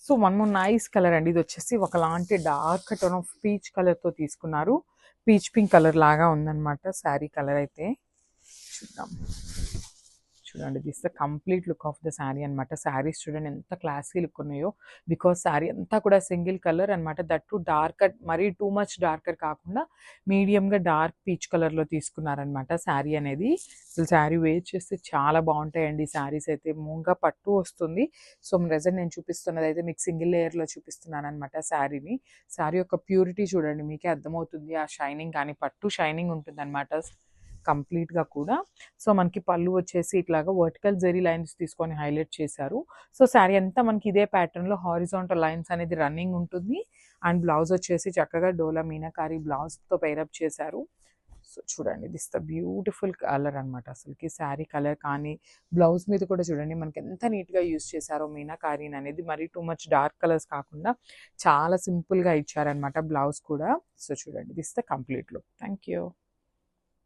So one more nice colour అండి. ఇది వచ్చేసి ఒకలాంటి డార్క్ టోన్ ఆఫ్ పీచ్ కలర్తో తీసుకున్నారు. పీచ్ పింక్ కలర్ లాగా ఉందన్నమాట శారీ కలర్ అయితే. చూద్దాం, చూడండి this the complete look of the sari అనమాట. శారీస్ చూడండి ఎంత క్లాసీ లుక్ ఉన్నాయో, బికాస్ శారీ అంతా కూడా సింగిల్ కలర్ అనమాట. దట్ టు డార్కర్, మరీ టూ మచ్ డార్కర్ కాకుండా మీడియంగా డార్క్ పీచ్ కలర్లో తీసుకున్నారనమాట శారీ అనేది. అసలు శారీ వేర్ చేస్తే చాలా బాగుంటాయండి శారీస్ అయితే. మూంగా పట్టు వస్తుంది. సో ప్రెజెంట్ నేను చూపిస్తున్నది అయితే మీకు సింగిల్ లేయర్లో చూపిస్తున్నాను అనమాట శారీని. శారీ యొక్క ప్యూరిటీ చూడండి, మీకే అర్థమవుతుంది. ఆ షైనింగ్ కానీ పట్టు షైనింగ్ ఉంటుంది అనమాట కంప్లీట్గా కూడా. సో మనకి పళ్ళు వచ్చేసి ఇట్లాగా వర్టికల్ జెరీ లైన్స్ తీసుకొని హైలైట్ చేశారు. సో శారీ అంతా మనకి ఇదే ప్యాటర్న్లో హారిజాంటల్ లైన్స్ అనేది రన్నింగ్ ఉంటుంది. అండ్ బ్లౌజ్ వచ్చేసి చక్కగా డోలా మీనాకారి బ్లౌజ్తో పైరప్ చేశారు. సో చూడండి దిస్ ద బ్యూటిఫుల్ కలర్ అనమాట. అసలుకి శారీ కలర్ కానీ బ్లౌజ్ మీద కూడా చూడండి మనకి ఎంత నీట్గా యూస్ చేశారో మీనాకారీని అనేది. మరీ టూ మచ్ డార్క్ కలర్స్ కాకుండా చాలా సింపుల్గా ఇచ్చారనమాట బ్లౌజ్ కూడా. సో చూడండి this the complete look. Thank you.